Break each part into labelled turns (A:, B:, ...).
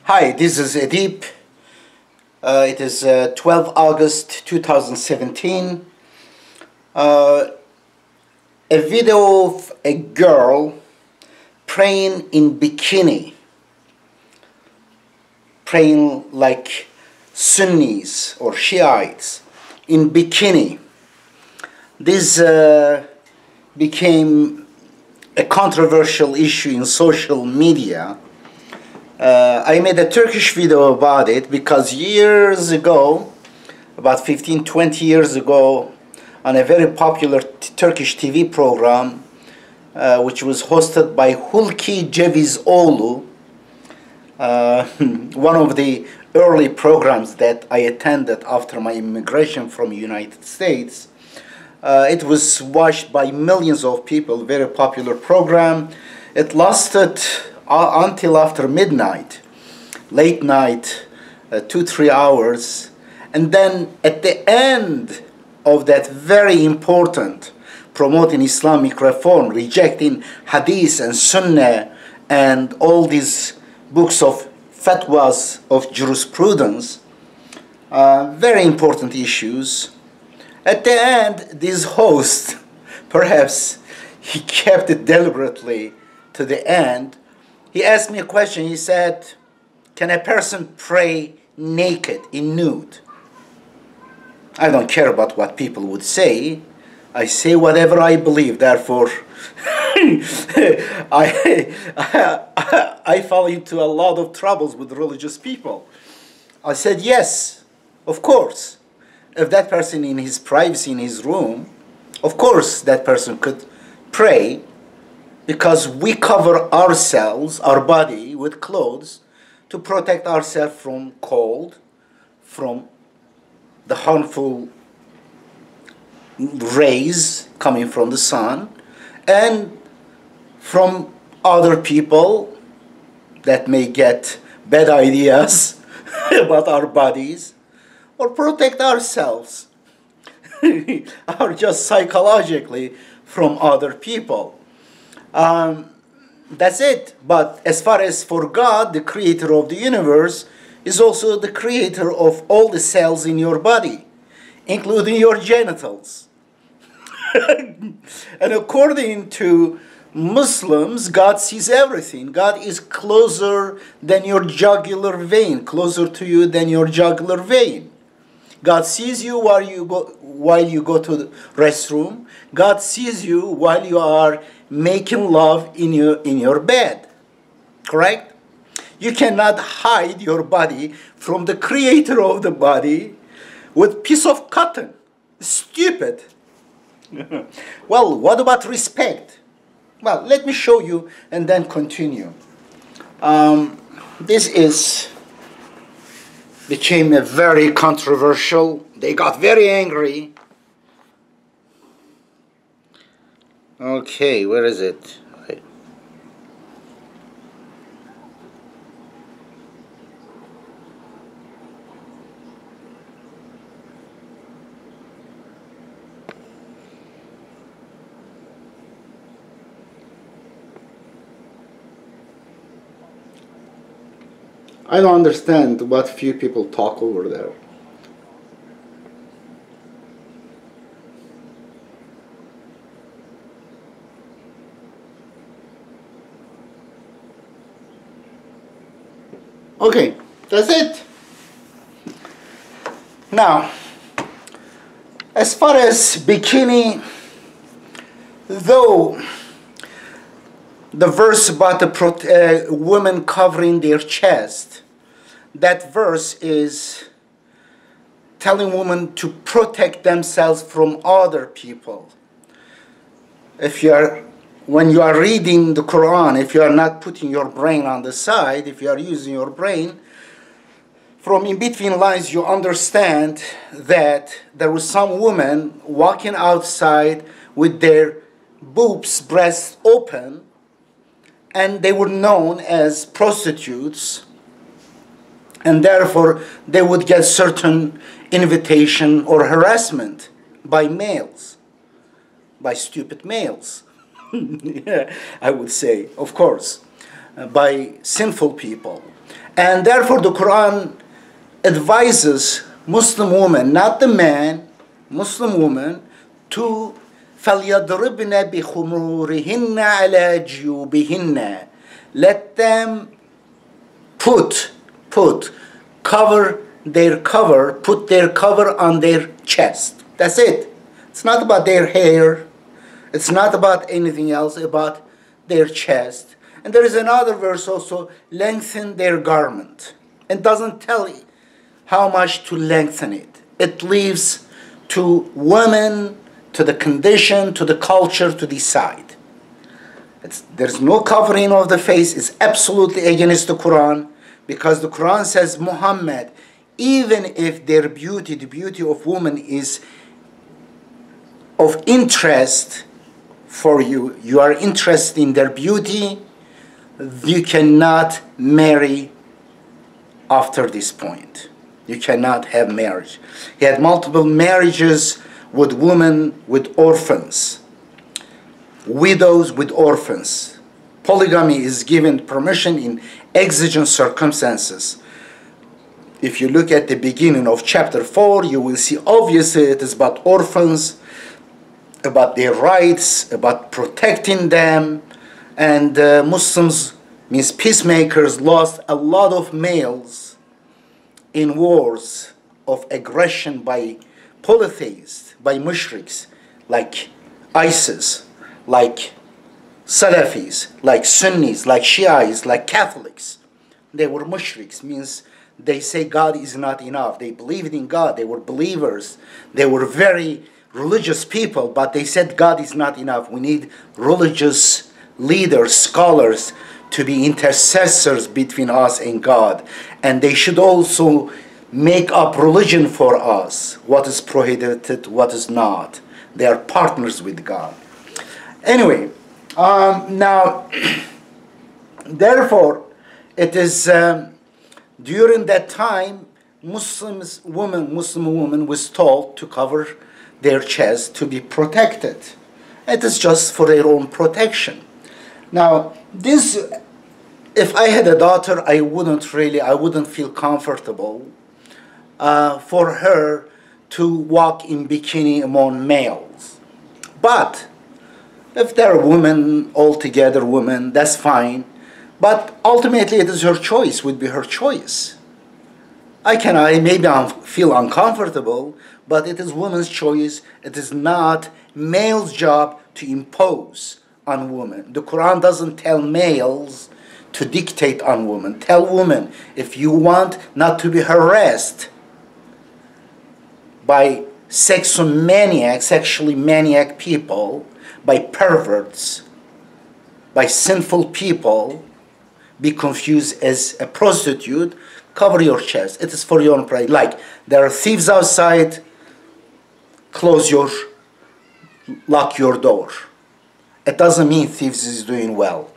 A: Hi, this is Edip. It is 12 August 2017. A video of a girl praying in bikini, praying like Sunnis or Shiites in bikini. This became a controversial issue in social media. I made a Turkish video about it because years ago, about 15-20 years ago, on a very popular Turkish TV program, which was hosted by Hulki Cevizoğlu, one of the early programs that I attended after my immigration from the United States. It was watched by millions of people, very popular program. It lasted until after midnight, late night, 2-3 hours. And then at the end of that very important promoting Islamic reform, rejecting Hadith and Sunnah and all these books of fatwas of jurisprudence, very important issues. At the end, this host, perhaps he kept it deliberately to the end, he asked me a question. He said, can a person pray naked, in nude? I don't care about what people would say. I say whatever I believe. Therefore, I fall into a lot of troubles with religious people. I said, yes, of course. If that person in his privacy, in his room, of course that person could pray, because we cover ourselves, our body, with clothes to protect ourselves from cold, from the harmful rays coming from the sun, and from other people that may get bad ideas about our bodies, or protect ourselves, or just psychologically from other people. That's it. But as far as for God, the creator of the universe, is also the creator of all the cells in your body, including your genitals. And according to Muslims, God sees everything. God is closer than your jugular vein, closer to you than your jugular vein. God sees you while you go to the restroom. God sees you while you are making love in your bed. Correct? You cannot hide your body from the creator of the body with piece of cotton. Stupid. Well, what about respect? Well, let me show you and then continue. This became a very controversial. They got very angry. Okay, where is it? I don't understand what few people talk over there. Okay, that's it. Now, as far as bikini, though the verse about the women covering their chest, that verse is telling women to protect themselves from other people. When you are reading the Quran, if you are not putting your brain on the side, if you are using your brain, from in between lines you understand that there was some woman walking outside with their boobs, breasts open, and they were known as prostitutes, and therefore they would get certain invitation or harassment by males, by stupid males. I would say, of course. by sinful people. And therefore the Quran advises Muslim women, not the man, Muslim women, to فَلْيَضْرِبْنَ بِخُمُورِهِنَّ عَلَى جُيُوبِهِنَّ. Let them put their cover on their chest. That's it. It's not about their hair. It's not about anything else, about their chest. And there is another verse also, lengthen their garment. It doesn't tell you how much to lengthen it. It leaves to women, to the condition, to the culture to decide. There's no covering of the face. It's absolutely against the Quran, because the Quran says, Muhammad, even if their beauty, the beauty of women is of interest for you, you are interested in their beauty, you cannot marry after this point. You cannot have marriage. He had multiple marriages with women, with orphans, widows with orphans. Polygamy is given permission in exigent circumstances. If you look at the beginning of chapter 4, you will see obviously it is about orphans, about their rights, about protecting them. And Muslims, means peacemakers, lost a lot of males in wars of aggression by polytheists, by mushriks, like ISIS, like Salafis, like Sunnis, like Shiites, like Catholics. They were mushriks, means they say God is not enough. They believed in God. They were believers. They were very religious people, but they said God is not enough. We need religious leaders, scholars, to be intercessors between us and God. And they should also make up religion for us, what is prohibited, what is not. They are partners with God. Anyway, now, therefore, it is during that time, Muslim woman was told to cover their chest to be protected. It is just for their own protection. Now, this, if I had a daughter, I wouldn't feel comfortable for her to walk in bikini among males. But if they're women, altogether women, that's fine. But ultimately, it is her choice, would be her choice. Maybe I feel uncomfortable, but it is woman's choice. It is not male's job to impose on women. The Quran doesn't tell males to dictate on women. Tell women, if you want not to be harassed by sexually maniac people, by perverts, by sinful people, be confused as a prostitute, cover your chest. It is for your own pride. Like, there are thieves outside, lock your door. It doesn't mean thieves is doing well.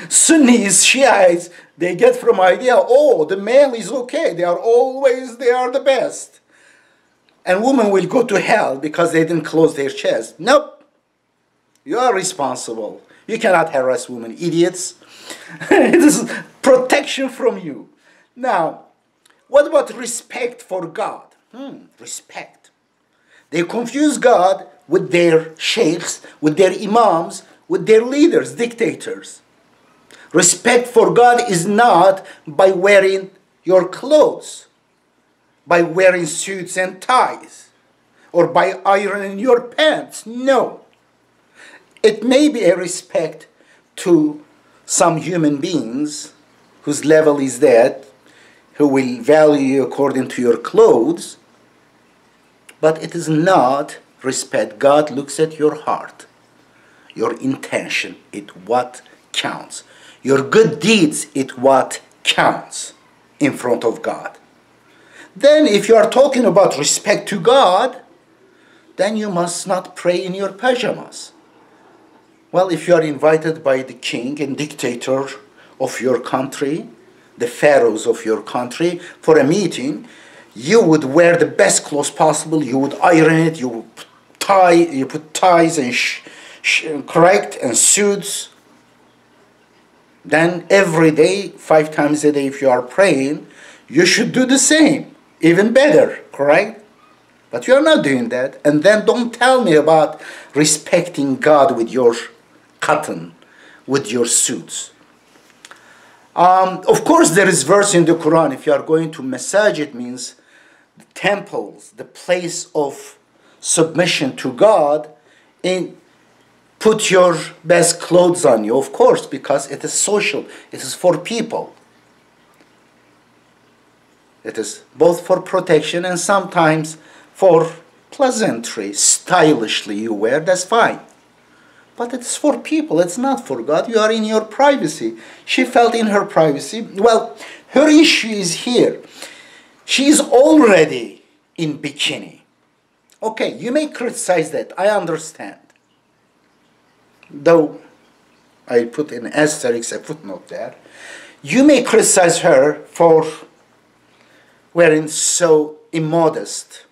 A: Sunnis, Shiites, they get from idea, oh, the male is okay. They are the best. And women will go to hell because they didn't close their chest. Nope. You are responsible. You cannot harass women, idiots. It is protection from you. Now, what about respect for God? Respect. They confuse God with their sheikhs, with their imams, with their leaders, dictators. Respect for God is not by wearing your clothes, by wearing suits and ties, or by ironing your pants. No. It may be a respect to some human beings whose level is that, who will value you according to your clothes, but it is not respect. God looks at your heart, your intention, what counts. Your good deeds, what counts in front of God. Then if you are talking about respect to God, then you must not pray in your pajamas. Well, if you are invited by the king and dictator of your country, the pharaohs of your country, for a meeting, you would wear the best clothes possible. You would iron it. You would put ties and correct and suits. Then every day, 5 times a day, if you are praying, you should do the same, even better, correct? But you are not doing that. And then don't tell me about respecting God with your cotton, with your suits. Of course, there is verse in the Quran. If you are going to masajid, means the temples, the place of submission to God, put your best clothes on you, of course, because it is social. It is for people. It is both for protection and sometimes for pleasantry. Stylishly you wear, that's fine. But it's for people, it's not for God. You are in your privacy. She felt in her privacy. Well, her issue is here. She is already in bikini. Okay, you may criticize that, I understand. Though I put an asterisk, a footnote there. You may criticize her for wearing so immodest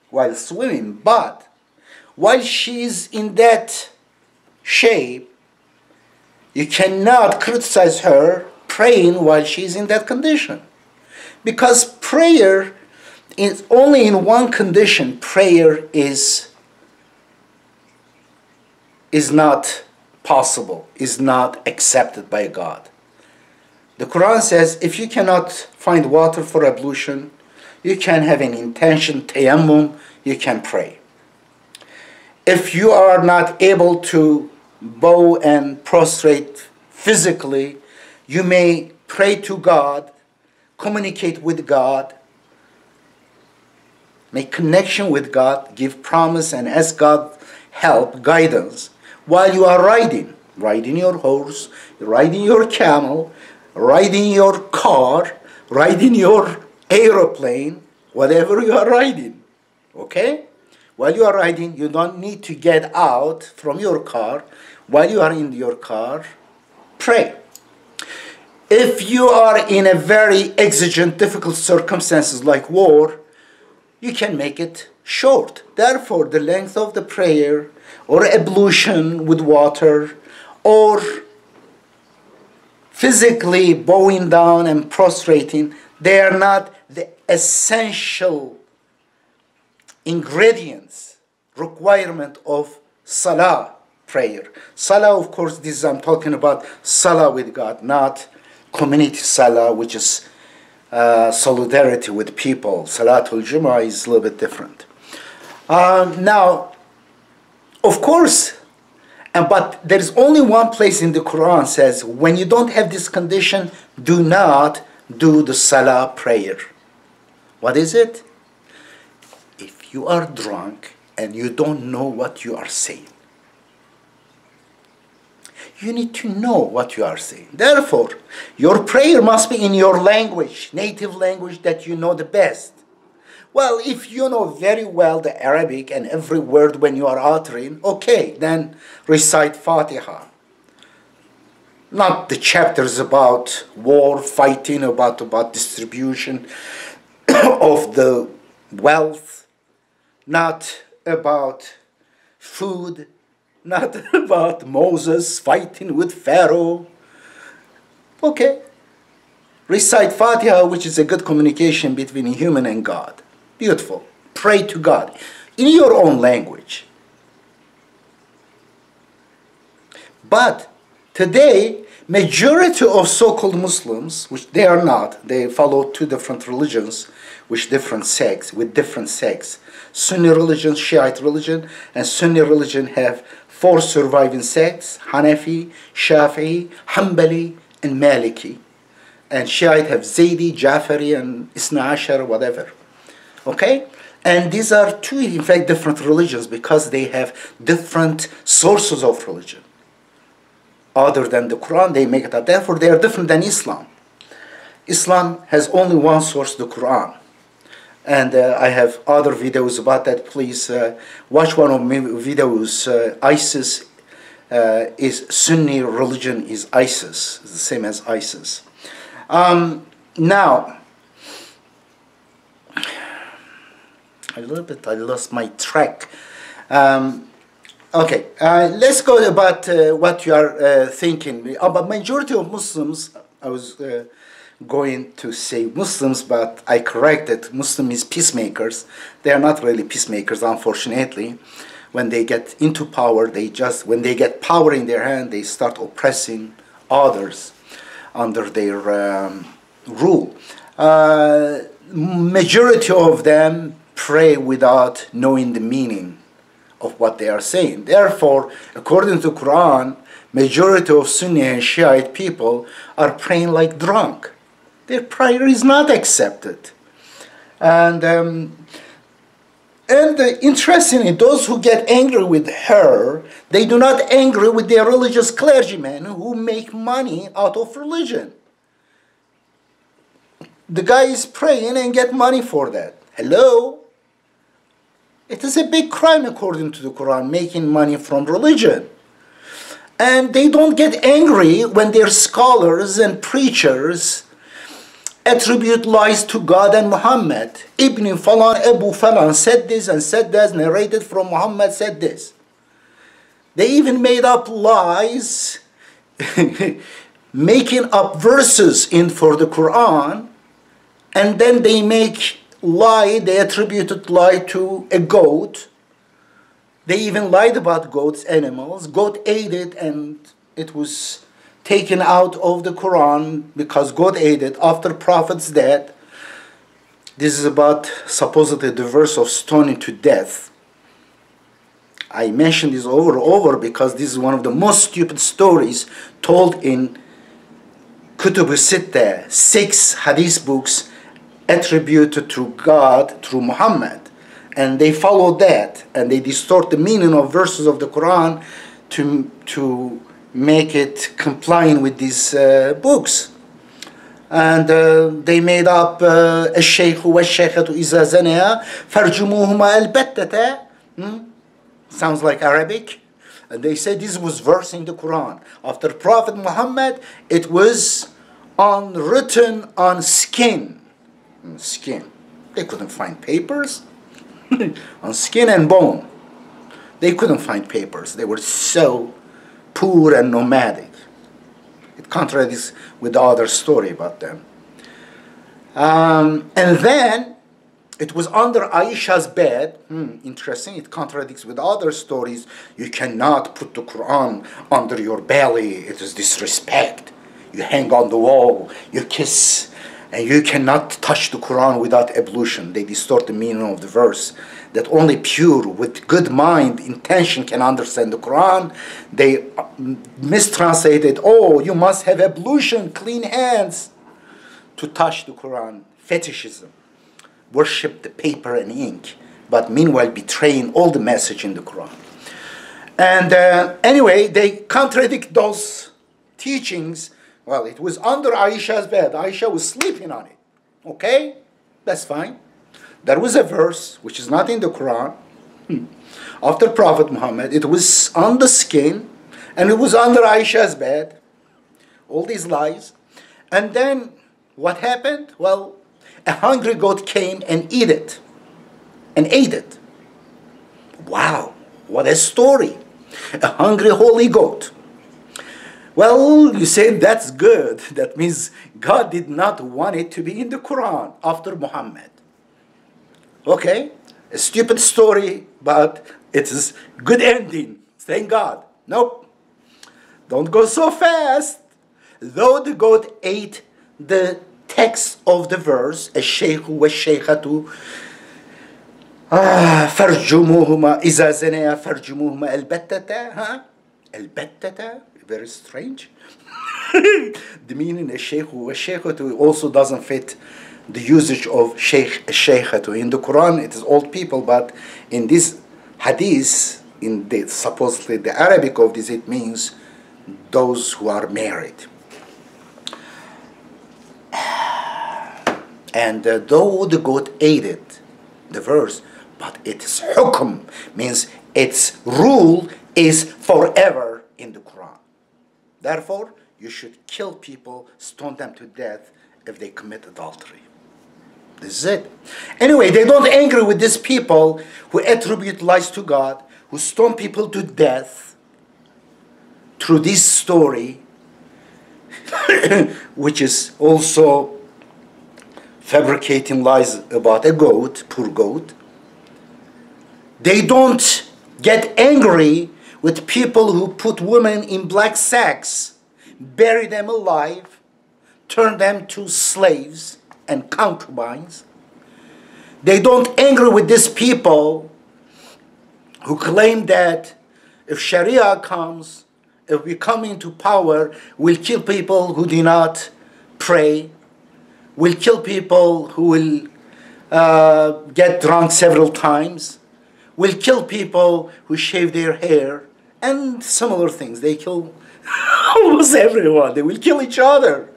A: while swimming, but while she is in that shape, you cannot criticize her praying while she is in that condition. Because prayer is only in one condition. Prayer is not possible, is not accepted by God. The Quran says if you cannot find water for ablution, you can have an intention, tayammum, you can pray. If you are not able to bow and prostrate physically, you may pray to God, communicate with God, make connection with God, give promise and ask God help, guidance, while you are riding your horse, riding your camel, riding your car, riding your aeroplane, whatever you are riding, okay? While you are riding, you don't need to get out from your car. While you are in your car, pray. If you are in a very exigent, difficult circumstances like war, you can make it short. Therefore, the length of the prayer or ablution with water or physically bowing down and prostrating, they are not the essential ingredients, requirement of salah, prayer. Salah, of course, this I'm talking about salah with God, not community salah, which is solidarity with people. Salatul Jummah is a little bit different. Now, of course, but there is only one place in the Quran says, when you don't have this condition, do not do the salah prayer. What is it? If you are drunk and you don't know what you are saying, you need to know what you are saying. Therefore, your prayer must be in your language, native language that you know the best. Well, if you know very well the Arabic and every word when you are uttering, okay, then recite Fatiha. Not the chapters about war, fighting, about distribution of the wealth, not about food, not about Moses fighting with Pharaoh. Okay. Recite Fatiha, which is a good communication between a human and God. Beautiful. Pray to God in your own language. But today, majority of so-called Muslims, which they are not, they follow two different religions with different sects. Sunni religion, Shiite religion, and Sunni religion have 4 surviving sects: Hanafi, Shafi'i, Hanbali, and Maliki. And Shiite have Zaydi, Jafari, and Isna Ashar, whatever. Okay? And these are 2, in fact, different religions because they have different sources of religion. Other than the Quran, they make it up. Therefore, they are different than Islam. Islam has only one source, the Quran. And I have other videos about that. Please watch one of my videos. ISIS is Sunni religion is ISIS. It's the same as ISIS. Now, I lost my track. Okay, let's go about what you are thinking. About majority of Muslims, I was going to say Muslims, but I corrected. Muslim is peacemakers. They are not really peacemakers, unfortunately. When they get into power, when they get power in their hand, they start oppressing others under their rule. Majority of them pray without knowing the meaning of what they are saying. Therefore, according to Quran, majority of Sunni and Shiite people are praying like drunk. Their prayer is not accepted. And interestingly, those who get angry with her, they do not angry with their religious clergymen who make money out of religion. The guy is praying and get money for that. Hello? It is a big crime according to the Quran, making money from religion. And they don't get angry when their scholars and preachers attribute lies to God and Muhammad. Ibn Falan, Abu Falan said this and said that, narrated from Muhammad said this. They even made up lies, making up verses for the Quran, and then they attributed lie to a goat. They even lied about goats, animals. Goat ate it and it was taken out of the Quran because God ate it after Prophet's death. This is about supposedly the verse of stoning to death. I mentioned this over and over because this is one of the most stupid stories told in Kutub al-Sittah, 6 hadith books attributed to God through Muhammad. And they follow that and they distort the meaning of verses of the Quran to make it complying with these books. And they made up الشيخ والشيخة إذا زنيا فرجموهما البتة. Sounds like Arabic. And they said this was verse in the Quran. After Prophet Muhammad, it was written on skin. Skin. They couldn't find papers. On skin and bone. They couldn't find papers. They were so poor and nomadic. It contradicts with the other story about them. And then it was under Aisha's bed. Interesting. It contradicts with other stories. You cannot put the Quran under your belly. It is disrespect. You hang on the wall. You kiss. And you cannot touch the Quran without ablution. They distort the meaning of the verse. That only pure, with good mind, intention can understand the Quran. They mistranslated, oh, you must have ablution, clean hands to touch the Quran. Fetishism. Worship the paper and ink. But meanwhile betraying all the message in the Quran. And anyway, they contradict those teachings. Well, it was under Aisha's bed. Aisha was sleeping on it. Okay? That's fine. There was a verse, which is not in the Quran, after Prophet Muhammad. It was on the skin, and it was under Aisha's bed. All these lies. And then, what happened? Well, a hungry goat came and ate it. And ate it. Wow, what a story. A hungry holy goat. Well, you say that's good. That means God did not want it to be in the Quran after Muhammad. Okay, a stupid story, but it is good ending. Thank God. Nope. Don't go so fast. Though the goat ate the text of the verse, الشيخ والشيخة فرجموهما إذا زنيا فرجموهما البتة. البتة. Very strange. The meaning of sheikh wa sheikhatu also doesn't fit the usage of sheikh sheikhatu. In the Quran it is old people, but in this hadith, in the supposedly the Arabic of this, it means those who are married. And though the goat ate it, the verse, but its hukm means its rule is forever in the Quran. Therefore, you should kill people, stone them to death if they commit adultery. This is it. Anyway, they don't angry with these people who attribute lies to God, who stone people to death through this story, which is also fabricating lies about a goat, poor goat. They don't get angry with people who put women in black sacks, bury them alive, turn them to slaves and concubines. They don't angry with these people who claim that if Sharia comes, if we come into power, we'll kill people who do not pray, we'll kill people who will get drunk several times, we'll kill people who shave their hair, and similar things. They kill almost everyone. They will kill each other.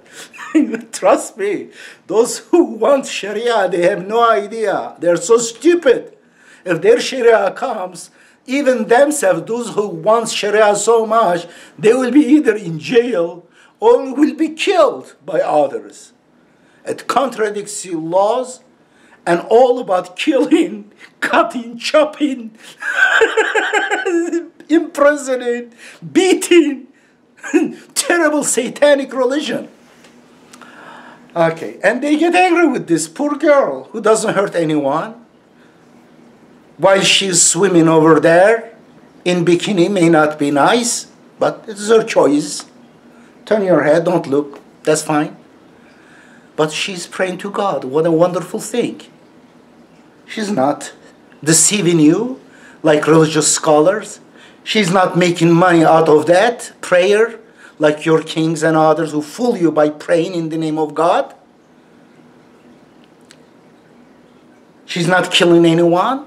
A: Trust me. Those who want Sharia, they have no idea. They're so stupid. If their Sharia comes, even themselves, those who want Sharia so much, they will be either in jail or will be killed by others. It contradicts your laws and all about killing, cutting, chopping, imprisoning, beating, terrible satanic religion. Okay, and they get angry with this poor girl who doesn't hurt anyone while she's swimming over there in bikini. May not be nice, but it's her choice. Turn your head, don't look, that's fine. But she's praying to God. What a wonderful thing. She's not deceiving you like religious scholars. She's not making money out of that prayer like your kings and others who fool you by praying in the name of God. She's not killing anyone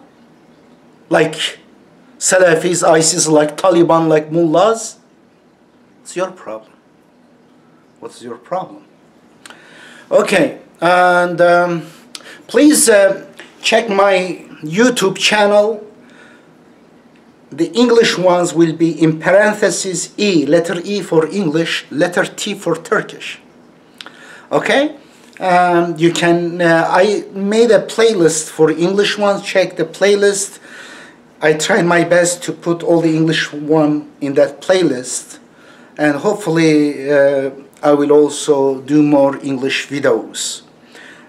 A: like Salafis, ISIS, like Taliban, like mullahs. It's your problem. What's your problem? Okay, and please check my YouTube channel. The English ones will be in parentheses E, letter E for English, letter T for Turkish. Okay? You can, I made a playlist for English ones. Check the playlist. I tried my best to put all the English one in that playlist. And hopefully I will also do more English videos.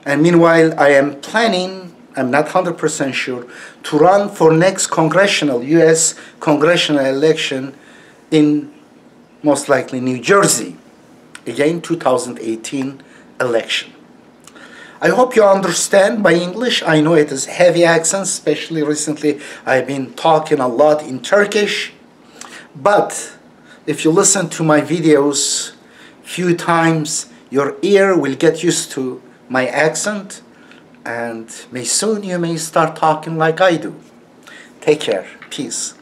A: And meanwhile, I am planning, I'm not 100% sure, to run for next congressional, U.S. congressional election in most likely New Jersey. Again, 2018 election. I hope you understand my English. I know it is heavy accent, especially recently I've been talking a lot in Turkish. But if you listen to my videos few times, your ear will get used to my accent, and soon you may start talking like I do. Take care. Peace.